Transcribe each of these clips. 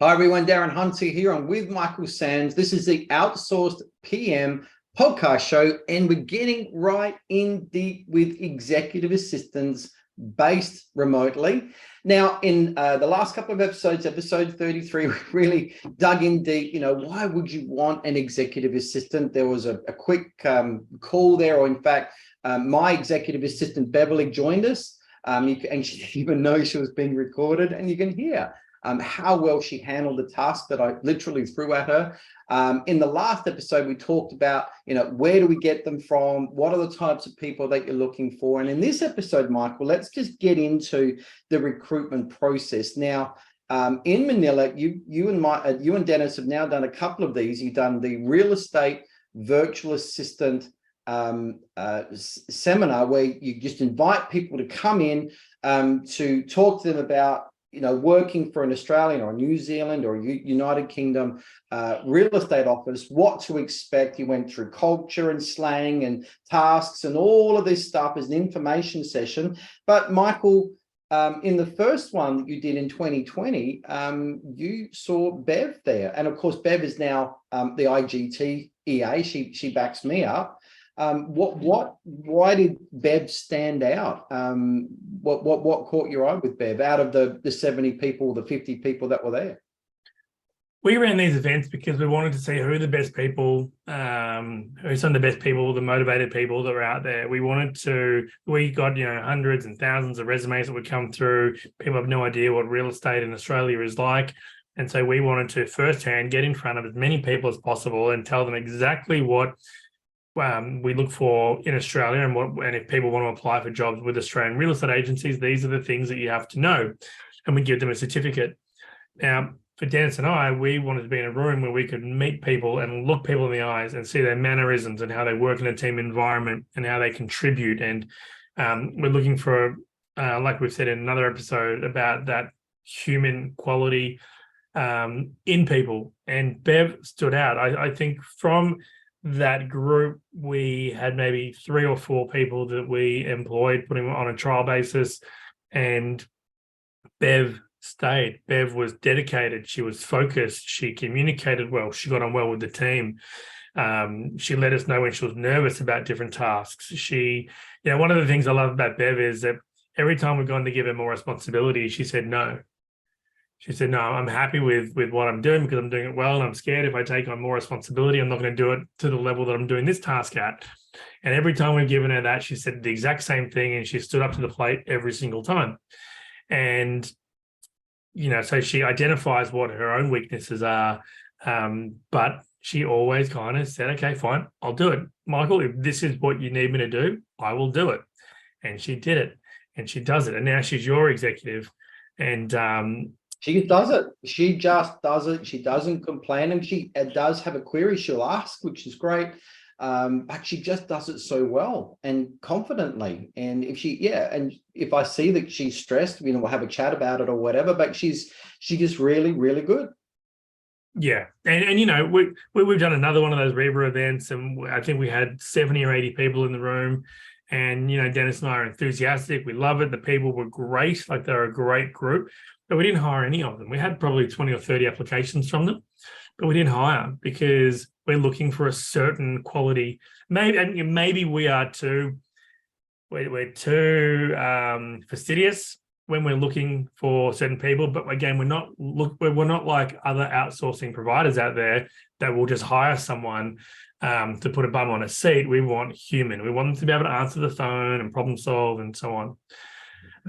Hi everyone, Darren Hunter here. I'm with Michael Sands. This is the Outsourced PM Podcast show, and we're getting right in deep with executive assistants based remotely. Now, in the last couple of episodes, episode 33, we really dug in deep. Why would you want an executive assistant? There was a quick call there, or in fact, my executive assistant, Beverly, joined us. And she didn't even know she was being recorded, and you can hear how well she handled the task that I literally threw at her. In the last episode, we talked about, where do we get them from? What are the types of people that you're looking for? And in this episode, Michael, let's just get into the recruitment process. Now, in Manila, you and Dennis have now done a couple of these. You've done the real estate virtual assistant seminar where you just invite people to come in to talk to them about working for an Australian or New Zealand or United Kingdom real estate office, what to expect. You went through culture and slang and tasks and all of this stuff as an information session. But Michael, in the first one that you did in 2020, you saw Bev there. And of course, Bev is now the IGT EA. She backs me up. Why did Bev stand out? What caught your eye with Bev out of the 70 people, the 50 people that were there? We ran these events because we wanted to see who the best people, who some of the best people, the motivated people that were out there. We got, hundreds and thousands of resumes that would come through. People have no idea what real estate in Australia is like. And so we wanted to firsthand get in front of as many people as possible and tell them exactly what we look for in Australia and if people want to apply for jobs with Australian real estate agencies, these are the things that you have to know. And we give them a certificate. Now, for Dennis and I, we wanted to be in a room where we could meet people and look people in the eyes and see their mannerisms and how they work in a team environment and how they contribute. And we're looking for, like we've said in another episode, about that human quality in people. And Bev stood out. I think from that group, we had maybe 3 or 4 people that we employed, putting them on a trial basis, and Bev stayed. Bev was dedicated. She was focused. She communicated well. She got on well with the team. She let us know when she was nervous about different tasks. One of the things I love about Bev is that every time we've gone to give her more responsibility, she said no. She said, no, I'm happy with what I'm doing because I'm doing it well, and I'm scared if I take on more responsibility, I'm not going to do it to the level that I'm doing this task at. And every time we've given her that, she said the exact same thing, and she stood up to the plate every single time. And, so she identifies what her own weaknesses are, but she always kind of said, okay, fine, I'll do it. Michael, if this is what you need me to do, I will do it. And she did it, and she does it. And now she's your executive. And she does it. She just does it. She doesn't complain. And she does have a query she'll ask, which is great. But she just does it so well and confidently. And if I see that she's stressed, we'll have a chat about it or whatever, but she's just really, really good. Yeah. And we've done another one of those Reba events, and I think we had 70 or 80 people in the room. And, Dennis and I are enthusiastic. We love it. The people were great. Like, they're a great group. But we didn't hire any of them. We had probably 20 or 30 applications from them, but we didn't hire because we're looking for a certain quality. Maybe we are we're too fastidious when we're looking for certain people. But again, we're not like other outsourcing providers out there that will just hire someone to put a bum on a seat. We want human. We want them to be able to answer the phone and problem solve and so on.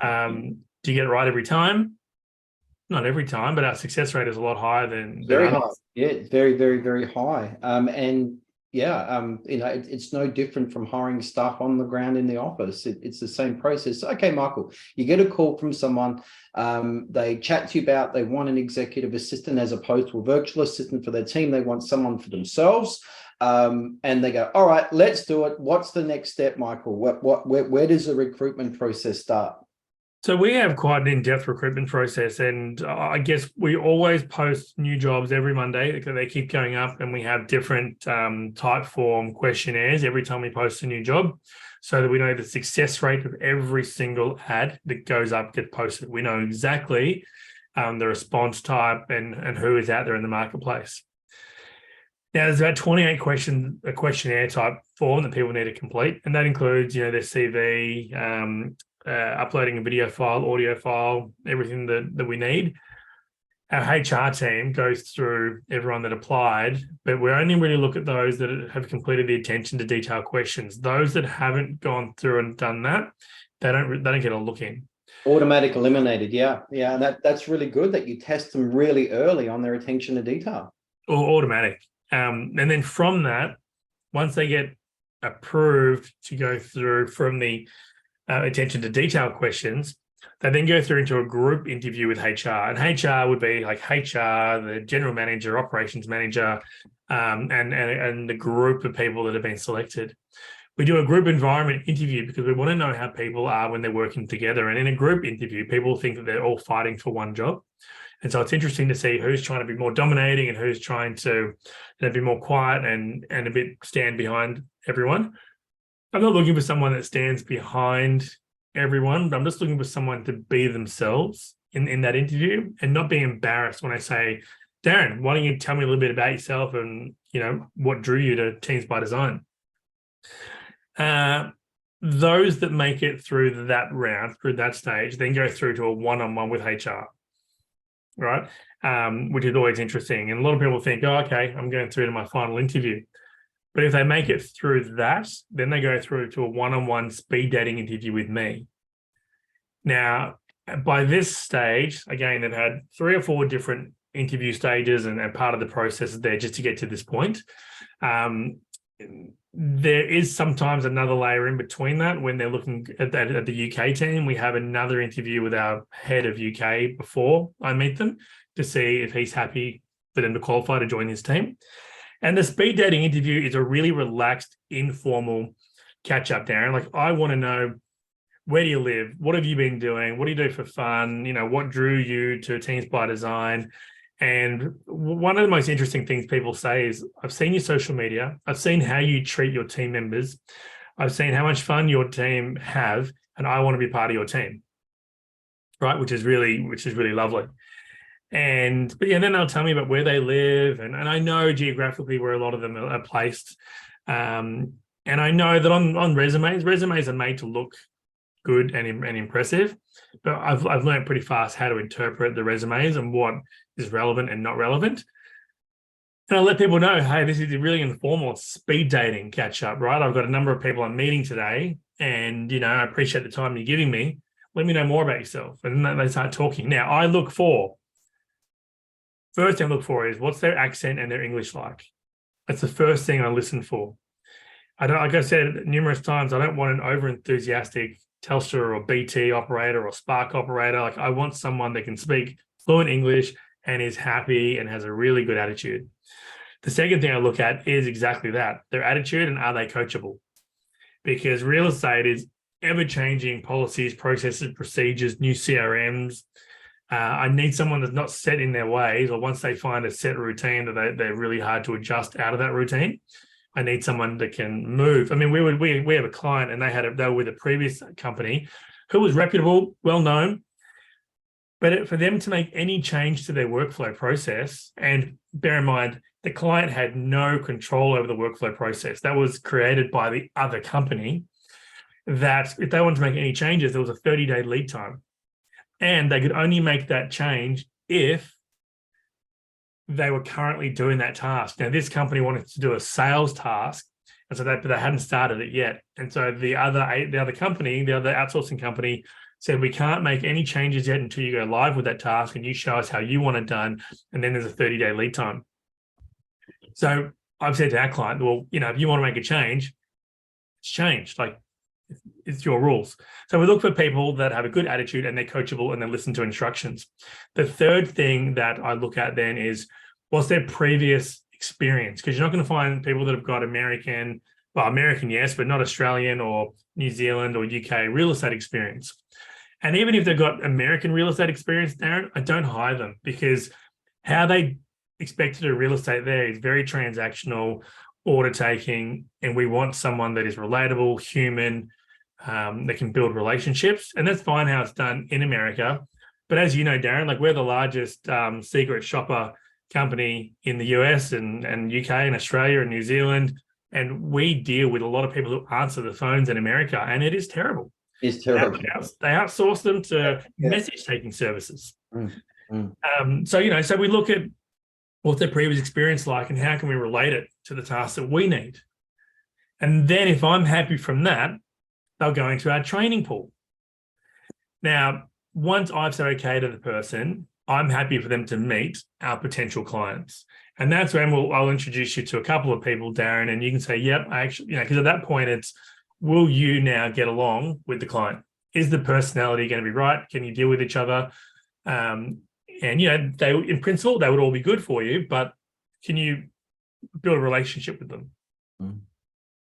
Do you get it right every time? Not every time, but our success rate is a lot higher than very others. high. Yeah, very, very, very high. It's no different from hiring staff on the ground in the office. It's the same process. Okay, Michael, you get a call from someone. They chat to you about they want an executive assistant as opposed to a virtual assistant for their team. They want someone for themselves. And they go, all right, let's do it. What's the next step, Michael? Where does the recruitment process start? So we have quite an in-depth recruitment process, and I guess we always post new jobs every Monday because they keep going up, and we have different type form questionnaires every time we post a new job so that we know the success rate of every single ad that goes up gets posted. We know exactly the response type, and who is out there in the marketplace. Now, there's about 28 questions, a questionnaire type form that people need to complete, and that includes, their CV, uploading a video file, audio file, everything that we need. Our HR team goes through everyone that applied, but we only really look at those that have completed the attention to detail questions. Those that haven't gone through and done that, they don't get a look in. Automatic eliminated, yeah. That's really good that you test them really early on their attention to detail. Or automatic, and then from that, once they get approved to go through from the attention to detail questions, they then go through into a group interview with HR, and HR would be like HR, the general manager, operations manager, and the group of people that have been selected. We do a group environment interview because we want to know how people are when they're working together. And in a group interview, people think that they're all fighting for one job. And so it's interesting to see who's trying to be more dominating and who's trying to be more quiet and a bit stand behind everyone. I'm not looking for someone that stands behind everyone, but I'm just looking for someone to be themselves in that interview and not be embarrassed when I say, Darren, why don't you tell me a little bit about yourself and, what drew you to Teams by Design? Those that make it through that round, through that stage, then go through to a one-on-one with HR, right? Which is always interesting. And a lot of people think, oh, okay, I'm going through to my final interview. But if they make it through that, then they go through to a one-on-one speed dating interview with me. Now, by this stage, again, they've had 3 or 4 different interview stages and part of the process is there just to get to this point. There is sometimes another layer in between that when they're looking at the UK team. We have another interview with our head of UK before I meet them to see if he's happy for them to qualify to join his team. And the speed dating interview is a really relaxed, informal catch-up, Darren. Like, I want to know, where do you live? What have you been doing? What do you do for fun? What drew you to Teams by Design? And one of the most interesting things people say is, I've seen your social media. I've seen how you treat your team members. I've seen how much fun your team have, and I want to be part of your team, right? Which is really lovely. But then they'll tell me about where they live, and I know geographically where a lot of them are placed. And I know that on resumes are made to look good and impressive, but I've learned pretty fast how to interpret the resumes and what is relevant and not relevant. And I let people know, hey, this is a really informal speed dating catch up, right? I've got a number of people I'm meeting today, and I appreciate the time you're giving me. Let me know more about yourself. And then they start talking. Now, first thing I look for is, what's their accent and their English like? That's the first thing I listen for. Like I said numerous times, I don't want an over-enthusiastic Telstra or BT operator or Spark operator. Like, I want someone that can speak fluent English and is happy and has a really good attitude. The second thing I look at is exactly that, their attitude, and are they coachable? Because real estate is ever-changing policies, processes, procedures, new CRMs. I need someone that's not set in their ways, or once they find a set routine that they're really hard to adjust out of that routine. I need someone that can move. I mean, we have a client, and they were with a previous company who was reputable, well known, but for them to make any change to their workflow process, and bear in mind, the client had no control over the workflow process. That was created by the other company, that if they wanted to make any changes, there was a 30-day lead time. And they could only make that change if they were currently doing that task. Now, this company wanted to do a sales task, and so but they hadn't started it yet. And so the other outsourcing company said, we can't make any changes yet until you go live with that task and you show us how you want it done. And then there's a 30-day lead time. So I've said to our client, well, if you want to make a change, it's changed. Like, it's your rules. So we look for people that have a good attitude and they're coachable and they listen to instructions. The third thing that I look at then is, what's their previous experience? Because you're not going to find people that have got American, yes, but not Australian or New Zealand or UK real estate experience. And even if they've got American real estate experience, Darren, I don't hire them, because how they expect to do real estate there is very transactional, order taking, and we want someone that is relatable, human, that can build relationships. And that's fine how it's done in America, But as you know, Darren, like we're the largest secret shopper company in the US and UK and Australia and New Zealand. And we deal with a lot of people who answer the phones in America, and it is terrible. It's terrible. They outsource them to message taking services. So we look at what's their previous experience like and how can we relate it to the tasks that we need. And then if I'm happy from that, they'll go into our training pool. Now, once I've said okay to the person, I'm happy for them to meet our potential clients. And that's when I'll introduce you to a couple of people, Darren, and you can say, yep, I actually, because at that point it's, will you now get along with the client? Is the personality going to be right? Can you deal with each other? And, they, in principle, they would all be good for you, but can you build a relationship with them?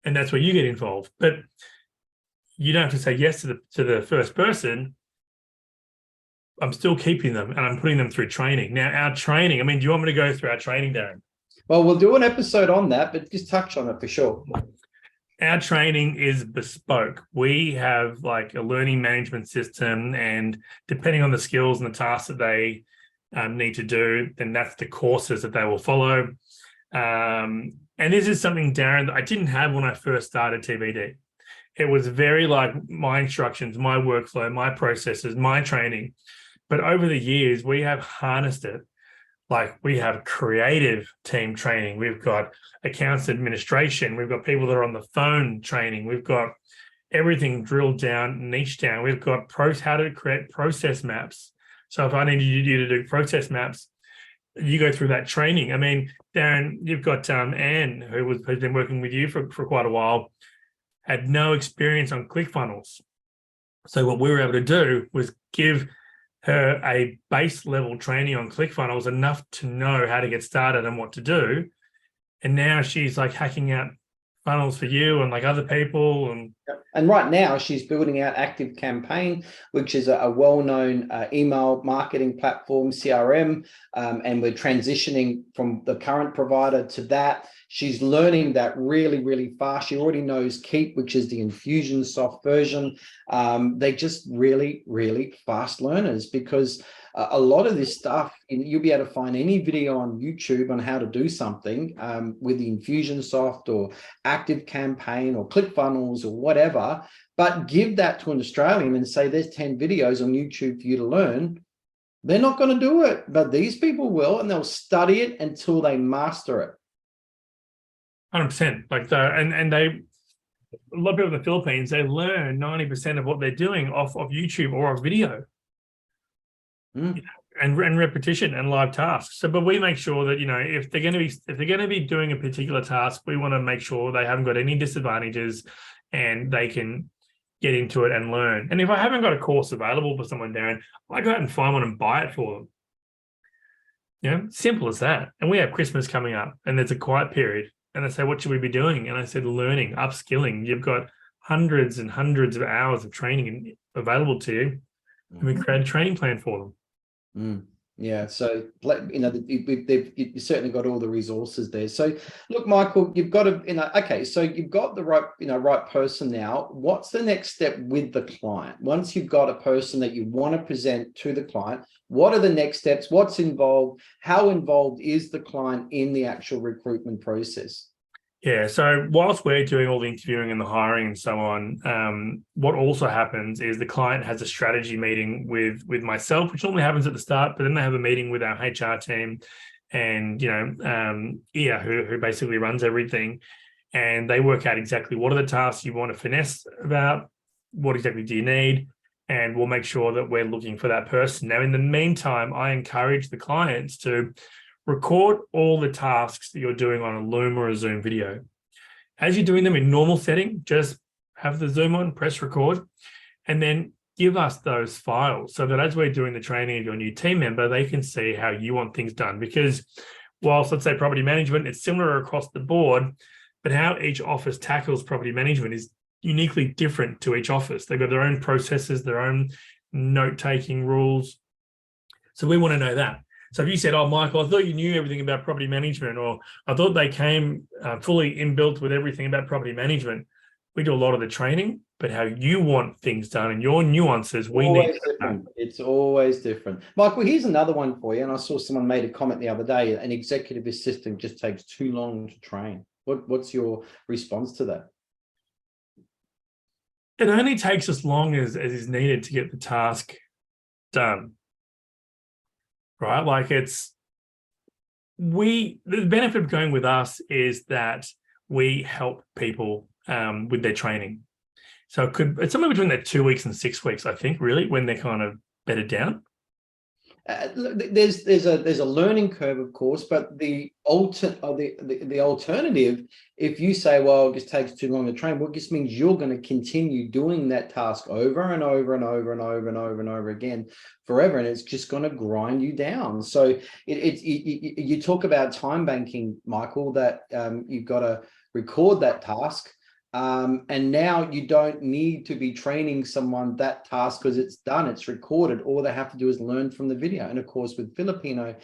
And that's where you get involved. But you don't have to say yes to the first person. I'm still keeping them and I'm putting them through training. Now, our training, do you want me to go through our training, Darren? Well, we'll do an episode on that, but just touch on it for sure. Our training is bespoke. We have like a learning management system, and depending on the skills and the tasks that they need to do, then that's the courses that they will follow. And this is something, Darren, that I didn't have when I first started TBD. It was very like my instructions, my workflow, my processes, my training. But over the years, we have harnessed it. Like we have creative team training. We've got accounts administration. We've got people that are on the phone training. We've got everything drilled down, niche down. We've got how to create process maps. So if I needed you to do process maps, you go through that training. Darren, you've got Anne, who's been working with you for quite a while, had no experience on ClickFunnels. So what we were able to do was give her a base level training on ClickFunnels, enough to know how to get started and what to do. And now she's like hacking out funnels for you and like other people. And right now she's building out Active Campaign, which is a well-known email marketing platform, CRM. And we're transitioning from the current provider to that. She's learning that really, really fast. She already knows Keep, which is the Infusionsoft version. They're just really, really fast learners, because a lot of this stuff, you'll be able to find any video on YouTube on how to do something with the Infusionsoft or Active Campaign or ClickFunnels or whatever, but give that to an Australian and say there's 10 videos on YouTube for you to learn. They're not going to do it, but these people will, and they'll study it until they master it. 100%. A lot of people in the Philippines, they learn 90% of what they're doing off of YouTube or off video. And repetition and live tasks. So, but we make sure that, if they're going to be doing a particular task, we want to make sure they haven't got any disadvantages and they can get into it and learn. And if I haven't got a course available for someone, Darren, I go out and find one and buy it for them. Simple as that. And we have Christmas coming up and there's a quiet period. And they say, what should we be doing? And I said, learning, upskilling. You've got hundreds and hundreds of hours of training available to you. And we create a training plan for them. Yeah, so you've certainly got all the resources there. So look, Michael, you've got to, okay, so you've got the right person now. What's the next step with the client? Once you've got a person that you want to present to the client, what are the next steps? What's involved? How involved is the client in the actual recruitment process? Yeah, so whilst we're doing all the interviewing and the hiring and so on, what also happens is the client has a strategy meeting with myself, which normally happens at the start, but then they have a meeting with our HR team and, Ia, who basically runs everything. And they work out exactly what are the tasks you want to finesse about, what exactly do you need, and we'll make sure that we're looking for that person. Now, in the meantime, I encourage the clients to record all the tasks that you're doing on a Loom or a Zoom video. As you're doing them in normal setting, just have the Zoom on, press record, and then give us those files so that as we're doing the training of your new team member, they can see how you want things done. Because whilst, let's say, property management, it's similar across the board, but how each office tackles property management is uniquely different to each office. They've got their own processes, their own note-taking rules. So we want to know that. So if you said, oh, Michael, I thought you knew everything about property management, or I thought they came fully inbuilt with everything about property management, we do a lot of the training, but how you want things done and your nuances, we need to know. It's always different. Michael, here's another one for you. And I saw someone made a comment the other day, an executive assistant just takes too long to train. What's your response to that? It only takes as long as is needed to get the task done, right? Like the benefit of going with us is that we help people with their training. So it's somewhere between that 2 weeks and 6 weeks, I think, really, when they're kind of bedded down. There's a learning curve, of course, but the alternative, if you say, well, it just takes too long to train, well, it just means you're going to continue doing that task over and over and over and over and over and over again forever, and it's just going to grind you down. So you talk about time banking, Michael, that you've got to record that task. And now you don't need to be training someone that task because it's done, it's recorded. All they have to do is learn from the video. And of course, with Filipino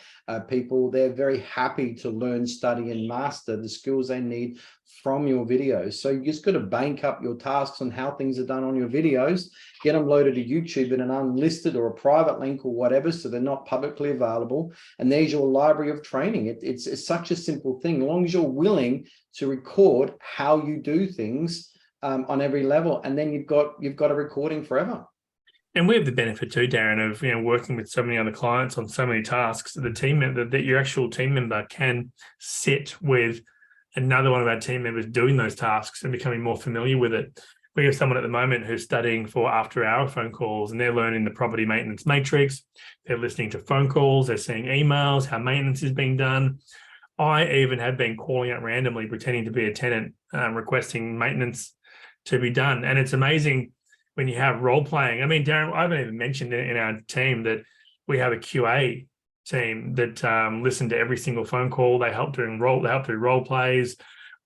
people, they're very happy to learn, study, and master the skills they need from your videos. So you just got to bank up your tasks on how things are done on your videos, get them loaded to YouTube in an unlisted or a private link or whatever, so they're not publicly available. And there's your library of training. It's such a simple thing, as long as you're willing to record how you do things on every level, and then you've got a recording forever. And we have the benefit too, Darren, of working with so many other clients on so many tasks. The team member, that your actual team member can sit with another one of our team members doing those tasks and becoming more familiar with it. We have someone at the moment who's studying for after-hour phone calls, and they're learning the property maintenance matrix. They're listening to phone calls. They're seeing emails, how maintenance is being done. I even have been calling out randomly, pretending to be a tenant, requesting maintenance to be done. And it's amazing when you have role playing. I mean, Darren, I haven't even mentioned in our team that we have a QA team that listen to every single phone call. They help do role plays.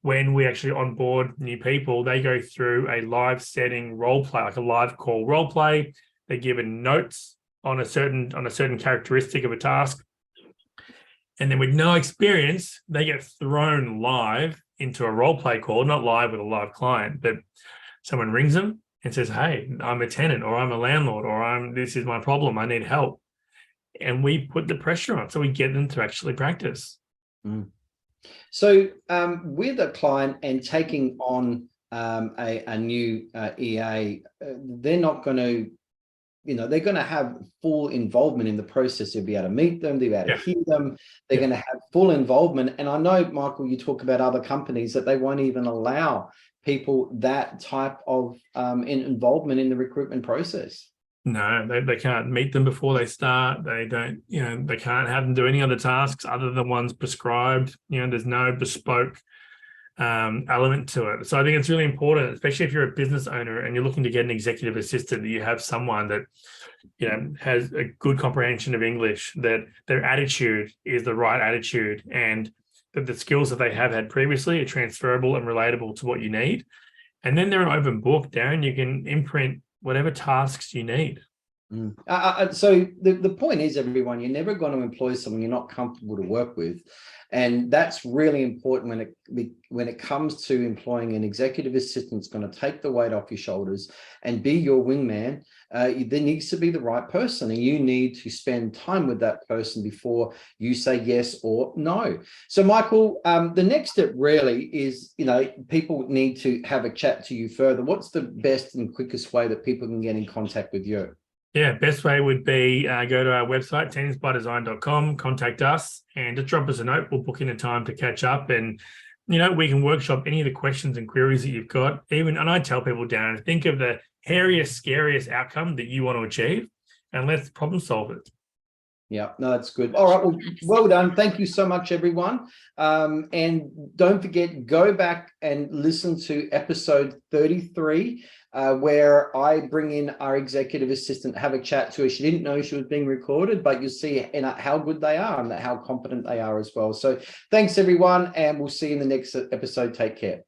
When we actually onboard new people, they go through a live setting role play, like a live call role play. They're given notes on a certain characteristic of a task. And then with no experience, they get thrown live into a role play call, not live with a live client, but someone rings them and says, hey, I'm a tenant, or I'm a landlord, or this is my problem, I need help. And we put the pressure on, so we get them to actually practice. So with a client and taking on a new EA, they're not going to, they're going to have full involvement in the process. They'll be able to meet them, they'll be able to hear them, they're going to have full involvement. And I know, Michael, you talk about other companies that they won't even allow people that type of involvement in the recruitment process. No, they can't meet them before they start. They don't, they can't have them do any other tasks other than ones prescribed. There's no bespoke element to it. So I think it's really important, especially if you're a business owner and you're looking to get an executive assistant, that you have someone that, has a good comprehension of English, that their attitude is the right attitude, and that the skills that they have had previously are transferable and relatable to what you need. And then they're an open book, Darren. You can imprint whatever tasks you need. So the point is, everyone, you're never going to employ someone you're not comfortable to work with. And that's really important when it comes to employing an executive assistant. It's going to take the weight off your shoulders and be your wingman. There needs to be the right person, and you need to spend time with that person before you say yes or no. So, Michael, the next step really is, people need to have a chat to you further. What's the best and quickest way that people can get in contact with you? Yeah, best way would be go to our website, tenantsbydesign.com, contact us, and just drop us a note. We'll book in a time to catch up, and we can workshop any of the questions and queries that you've got. And I tell people, Darren, think of the hairiest, scariest outcome that you want to achieve, and let's problem solve it. Yeah, no, that's good. All right, well done. Thank you so much, everyone. And don't forget, go back and listen to episode 33, where I bring in our executive assistant, have a chat to her. She didn't know she was being recorded, but you'll see how good they are and how competent they are as well. So thanks, everyone, and we'll see you in the next episode. Take care.